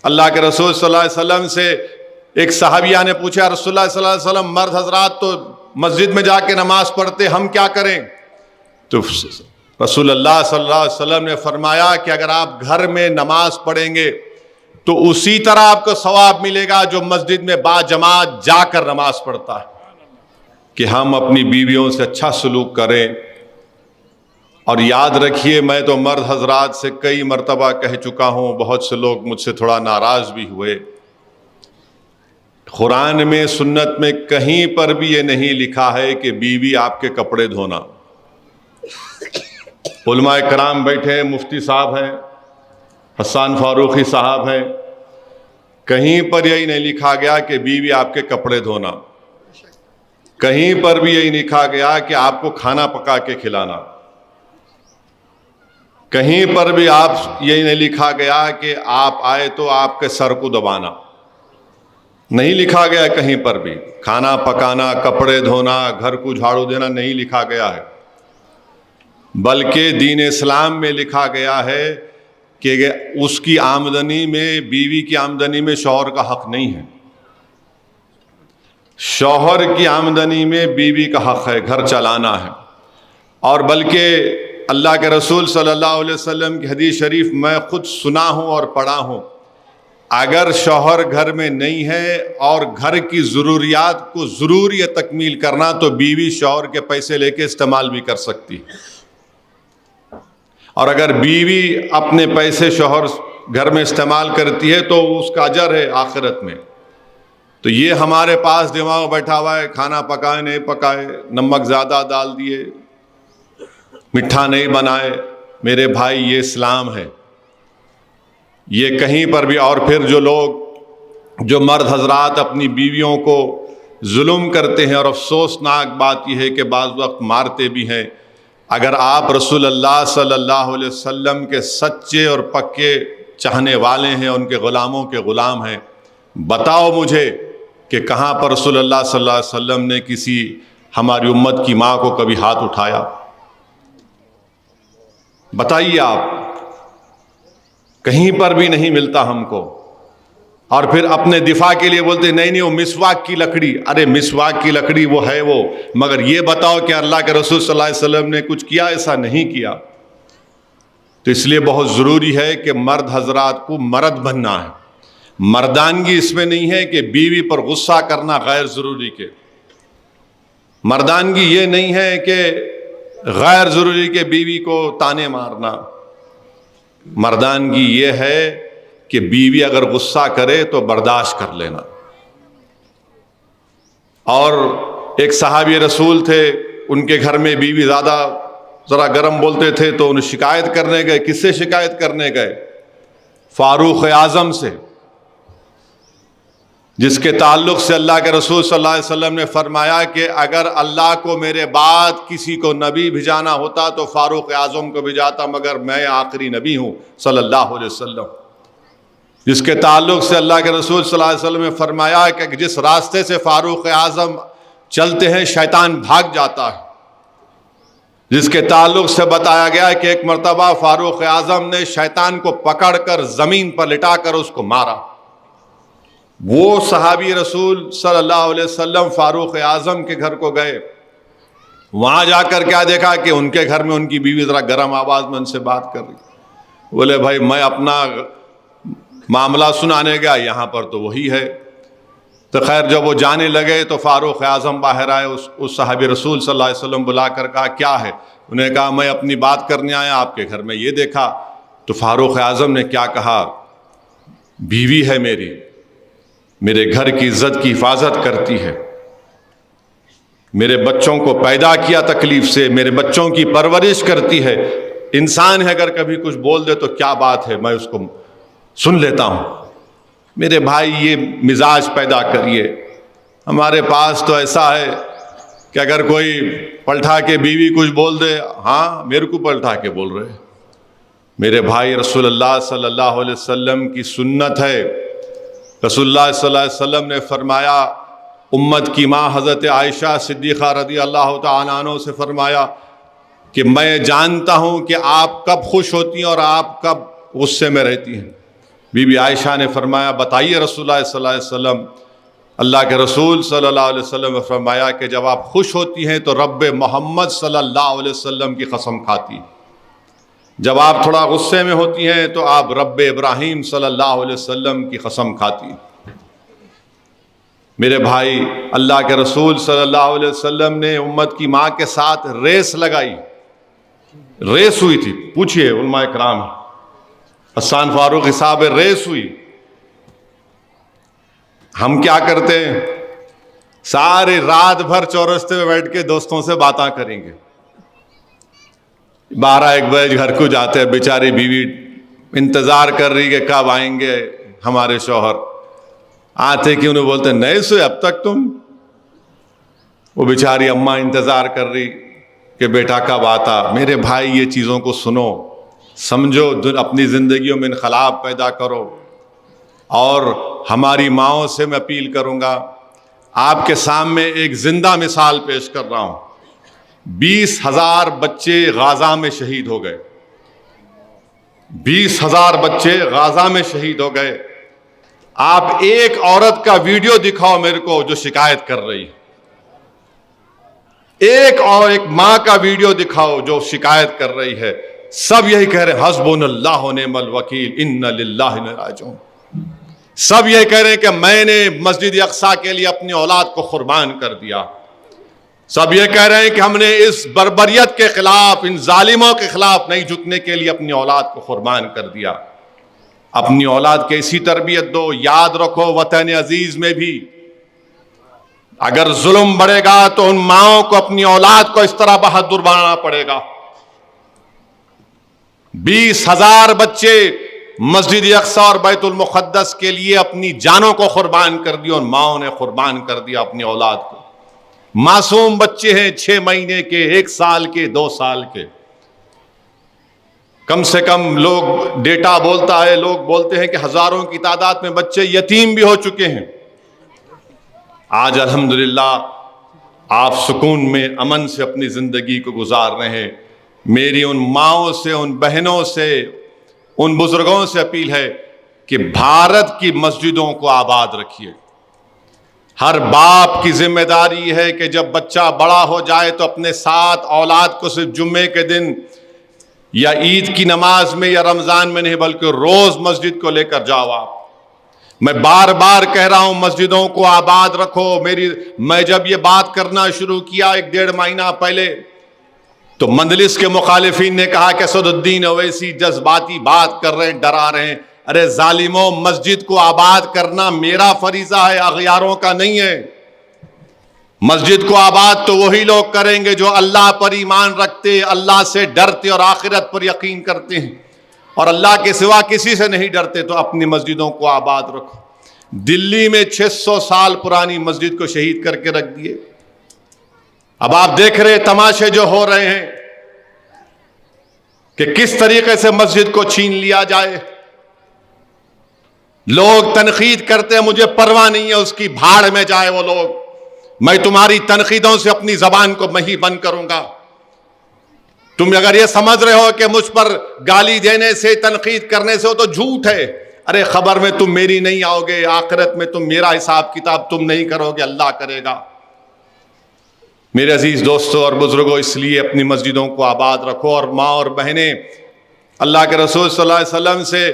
اللہ کے رسول صلی اللہ علیہ وسلم سے ایک صحابیہ نے پوچھا، رسول اللہ صلی اللہ علیہ وسلم مرد حضرات تو مسجد میں جا کے نماز پڑھتے، ہم کیا کریں؟ تو رسول اللہ صلی اللہ علیہ وسلم نے فرمایا کہ اگر آپ گھر میں نماز پڑھیں گے تو اسی طرح آپ کو ثواب ملے گا جو مسجد میں با جماعت جا کر نماز پڑھتا ہے۔ کہ ہم اپنی بیویوں سے اچھا سلوک کریں۔ اور یاد رکھیے، میں تو مرد حضرات سے کئی مرتبہ کہہ چکا ہوں، بہت سے لوگ مجھ سے تھوڑا ناراض بھی ہوئے، قرآن میں سنت میں کہیں پر بھی یہ نہیں لکھا ہے کہ بیوی آپ کے کپڑے دھونا۔ علماء کرام بیٹھے ہیں، مفتی صاحب ہیں، حسان فاروقی صاحب ہیں، کہیں پر یہی نہیں لکھا گیا کہ بیوی آپ کے کپڑے دھونا، کہیں پر بھی یہی لکھا گیا کہ آپ کو کھانا پکا کے کھلانا، کہیں پر بھی یہی نہیں لکھا گیا کہ آپ آئے تو آپ کے سر کو دبانا، نہیں لکھا گیا کہیں پر بھی۔ کھانا پکانا، کپڑے دھونا، گھر کو جھاڑو دینا نہیں لکھا گیا ہے، بلکہ دین اسلام میں لکھا گیا ہے کہ اس کی آمدنی میں، بیوی کی آمدنی میں شوہر کا حق نہیں ہے، شوہر کی آمدنی میں بیوی کا حق ہے، گھر چلانا ہے۔ اور بلکہ اللہ کے رسول صلی اللہ علیہ وسلم کی حدیث شریف میں خود سنا ہوں اور پڑھا ہوں، اگر شوہر گھر میں نہیں ہے اور گھر کی ضروریات کو ضروری تکمیل کرنا تو بیوی شوہر کے پیسے لے کے استعمال بھی کر سکتی، اور اگر بیوی اپنے پیسے شوہر گھر میں استعمال کرتی ہے تو اس کا اجر ہے آخرت میں۔ تو یہ ہمارے پاس دماغ بیٹھا ہوا ہے، کھانا پکائے نہیں پکائے، نمک زیادہ ڈال دیے، میٹھا نہیں بنائے، میرے بھائی یہ اسلام ہے، یہ کہیں پر بھی۔ اور پھر جو مرد حضرات اپنی بیویوں کو ظلم کرتے ہیں، اور افسوسناک بات یہ ہے کہ بعض وقت مارتے بھی ہیں، اگر آپ رسول اللہ صلی اللہ علیہ وسلم کے سچے اور پکے چاہنے والے ہیں، ان کے غلاموں کے غلام ہیں، بتاؤ مجھے کہ کہاں پر رسول اللہ صلی اللہ علیہ وسلم نے کسی ہماری امت کی ماں کو کبھی ہاتھ اٹھایا؟ بتائیے آپ، کہیں پر بھی نہیں ملتا ہم کو۔ اور پھر اپنے دفاع کے لیے بولتے نہیں وہ مسواک کی لکڑی، ارے مسواک کی لکڑی وہ ہے وہ، مگر یہ بتاؤ کہ اللہ کے رسول صلی اللہ علیہ وسلم نے کچھ کیا؟ ایسا نہیں کیا۔ تو اس لیے بہت ضروری ہے کہ مرد حضرات کو مرد بننا ہے۔ مردانگی اس میں نہیں ہے کہ بیوی پر غصہ کرنا غیر ضروری کے، مردانگی یہ نہیں ہے کہ غیر ضروری کے بیوی کو تانے مارنا، مردانگی یہ ہے کہ بیوی اگر غصہ کرے تو برداشت کر لینا۔ اور ایک صحابی رسول تھے، ان کے گھر میں بیوی زیادہ ذرا گرم بولتے تھے تو انہیں شکایت کرنے گئے۔ کس سے شکایت کرنے گئے؟ فاروق اعظم سے، جس کے تعلق سے اللہ کے رسول صلی اللہ علیہ وسلم نے فرمایا کہ اگر اللہ کو میرے بعد کسی کو نبی بھیجانا ہوتا تو فاروق اعظم کو بھیجاتا، مگر میں آخری نبی ہوں صلی اللہ علیہ وسلم۔ جس کے تعلق سے اللہ کے رسول صلی اللہ علیہ وسلم نے فرمایا کہ جس راستے سے فاروق اعظم چلتے ہیں شیطان بھاگ جاتا ہے۔ جس کے تعلق سے بتایا گیا کہ ایک مرتبہ فاروق اعظم نے شیطان کو پکڑ کر زمین پر لٹا کر اس کو مارا۔ وہ صحابی رسول صلی اللہ علیہ وسلم فاروق اعظم کے گھر کو گئے، وہاں جا کر کیا دیکھا کہ ان کے گھر میں ان کی بیوی ذرا گرم آواز میں ان سے بات کر رہی۔ بولے بھائی میں اپنا معاملہ سنانے گیا، یہاں پر تو وہی ہے۔ تو خیر جب وہ جانے لگے تو فاروق اعظم باہر آئے، اس صحابی رسول صلی اللہ علیہ وسلم بلا کر کہا کیا ہے؟ انہیں کہا میں اپنی بات کرنے آیا، آپ کے گھر میں یہ دیکھا۔ تو فاروق اعظم نے کیا کہا؟ بیوی ہے میری، میرے گھر کی عزت کی حفاظت کرتی ہے، میرے بچوں کو پیدا کیا تکلیف سے، میرے بچوں کی پرورش کرتی ہے، انسان ہے اگر کبھی کچھ بول دے تو کیا بات ہے، میں اس کو سن لیتا ہوں۔ میرے بھائی یہ مزاج پیدا کریے۔ ہمارے پاس تو ایسا ہے کہ اگر کوئی پلٹا کے بیوی کچھ بول دے، ہاں میرے کو پلٹا کے بول رہے۔ میرے بھائی رسول اللہ صلی اللہ علیہ وسلم کی سنت ہے، رسول اللہ صلی اللہ علیہ وسلم نے فرمایا، امت کی ماں حضرت عائشہ صدیقہ رضی اللہ تعالیٰ عنہ سے فرمایا کہ میں جانتا ہوں کہ آپ کب خوش ہوتی ہیں اور آپ کب غصے میں رہتی ہیں، بی بی عائشہ نے فرمایا بتائیے رسول اللہ صلی اللہ علیہ وسلم. اللہ کے رسول صلی اللہ علیہ وسلم نے فرمایا کہ جب آپ خوش ہوتی ہیں تو رب محمد صلی اللہ علیہ وسلم کی قسم کھاتی، جب آپ تھوڑا غصے میں ہوتی ہیں تو آپ رب ابراہیم صلی اللہ علیہ وسلم کی قسم کھاتی. میرے بھائی، اللہ کے رسول صلی اللہ علیہ وسلم نے امت کی ماں کے ساتھ ریس لگائی، ریس ہوئی تھی. پوچھئے علماء کرام، حسان فاروق صاحب ریس ہوئی. ہم کیا کرتے ہیں؟ ساری رات بھر چورستے میں بیٹھ کے دوستوں سے باتاں کریں گے. 12-1 بجے گھر کو جاتے ہیں، بیچاری بیوی انتظار کر رہی کہ کب آئیں گے ہمارے شوہر. آتے کہ انہیں بولتے نہیں سوئے اب تک تم؟ وہ بیچاری اماں انتظار کر رہی کہ بیٹا کب آتا. میرے بھائی، یہ چیزوں کو سنو، سمجھو، اپنی زندگیوں میں انقلاب پیدا کرو. اور ہماری ماؤں سے میں اپیل کروں گا، آپ کے سامنے ایک زندہ مثال پیش کر رہا ہوں. 20,000 بچے غزہ میں شہید ہو گئے. 20,000 بچے غزہ میں شہید ہو گئے. آپ ایک عورت کا ویڈیو دکھاؤ میرے کو جو شکایت کر رہی. ایک ماں کا ویڈیو دکھاؤ جو شکایت کر رہی ہے. سب یہی کہہ رہے ہیں حسبنا اللہ و نعم الوکیل انا للہ و انا الیہ راجعون. سب یہ کہہ رہے ہیں کہ میں نے مسجد اقصیٰ کے لیے اپنی اولاد کو قربان کر دیا. سب یہ کہہ رہے ہیں کہ ہم نے اس بربریت کے خلاف، ان ظالموں کے خلاف نہیں جھکنے کے لیے اپنی اولاد کو قربان کر دیا. اپنی اولاد کی ایسی تربیت دو. یاد رکھو، وطن عزیز میں بھی اگر ظلم بڑھے گا تو ان ماؤں کو اپنی اولاد کو اس طرح بہادر بنانا پڑے گا. 20,000 بچے مسجد اقصیٰ اور بیت المقدس کے لیے اپنی جانوں کو قربان کر دی، اور ماؤں نے قربان کر دیا اپنی اولاد کو. معصوم بچے ہیں، 6 مہینے کے، 1 سال کے، 2 سال کے. کم سے کم لوگ ڈیٹا بولتا ہے، لوگ بولتے ہیں کہ ہزاروں کی تعداد میں بچے یتیم بھی ہو چکے ہیں. آج الحمدللہ آپ سکون میں، امن سے اپنی زندگی کو گزار رہے ہیں. میری ان ماؤں سے، ان بہنوں سے، ان بزرگوں سے اپیل ہے کہ بھارت کی مسجدوں کو آباد رکھیے. ہر باپ کی ذمہ داری ہے کہ جب بچہ بڑا ہو جائے تو اپنے ساتھ اولاد کو صرف جمعے کے دن یا عید کی نماز میں یا رمضان میں نہیں بلکہ روز مسجد کو لے کر جاؤ. آپ، میں بار بار کہہ رہا ہوں مسجدوں کو آباد رکھو. میں جب یہ بات کرنا شروع کیا 1-1.5 مہینہ پہلے تو مندلس کے مخالفین نے کہا کہ اسد الدین اویسی جذباتی بات کر رہے ہیں، ڈرا رہے ہیں. ارے ظالموں، مسجد کو آباد کرنا میرا فریضہ ہے، اغیاروں کا نہیں ہے. مسجد کو آباد تو وہی لوگ کریں گے جو اللہ پر ایمان رکھتے، اللہ سے ڈرتے اور آخرت پر یقین کرتے ہیں، اور اللہ کے سوا کسی سے نہیں ڈرتے. تو اپنی مسجدوں کو آباد رکھو. دلی میں 600 سال پرانی مسجد کو شہید کر کے رکھ دیے. اب آپ دیکھ رہے تماشے جو ہو رہے ہیں کہ کس طریقے سے مسجد کو چھین لیا جائے. لوگ تنقید کرتے ہیں، مجھے پرواہ نہیں ہے اس کی، بھاڑ میں جائے وہ لوگ. میں تمہاری تنقیدوں سے اپنی زبان کو میں ہی بند کروں گا. تم اگر یہ سمجھ رہے ہو کہ مجھ پر گالی دینے سے، تنقید کرنے سے، ہو تو جھوٹ ہے. ارے خبر میں تم میری نہیں آؤ گے، آخرت میں تم میرا حساب کتاب تم نہیں کرو گے، اللہ کرے گا. میرے عزیز دوستوں اور بزرگوں، اس لیے اپنی مسجدوں کو آباد رکھو. اور ماں اور بہنیں، اللہ کے رسول صلی اللہ علیہ وسلم سے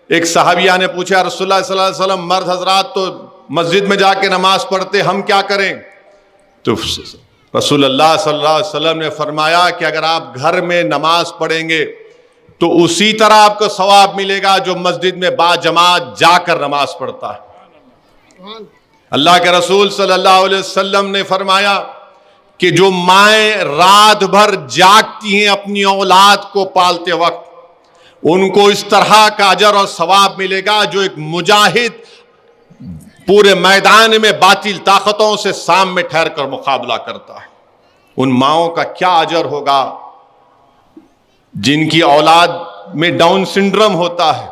ایک صحابیہ نے پوچھا، رسول اللہ صلی اللہ علیہ وسلم، مرد حضرات تو مسجد میں جا کے نماز پڑھتے، ہم کیا کریں؟ تو رسول اللہ صلی اللہ علیہ وسلم نے فرمایا کہ اگر آپ گھر میں نماز پڑھیں گے تو اسی طرح آپ کو ثواب ملے گا جو مسجد میں با جماعت جا کر نماز پڑھتا ہے. اللہ کے رسول صلی اللہ علیہ وسلم نے فرمایا کہ جو مائیں رات بھر جاگتی ہیں اپنی اولاد کو پالتے وقت، ان کو اس طرح کا اجر اور ثواب ملے گا جو ایک مجاہد پورے میدان میں باطل طاقتوں سے سامنے ٹھہر کر مقابلہ کرتا ہے. ان ماؤں کا کیا اجر ہوگا جن کی اولاد میں ڈاؤن سنڈروم ہوتا ہے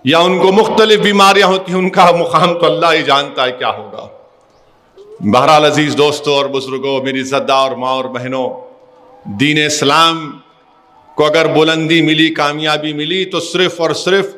یا ان کو مختلف بیماریاں ہوتی ہیں، ان کا مقام تو اللہ ہی جانتا ہے کیا ہوگا. بہرحال عزیز دوستوں اور بزرگوں، میری عزتدار ماں اور بہنوں، دین اسلام کو اگر بلندی ملی، کامیابی ملی تو صرف اور صرف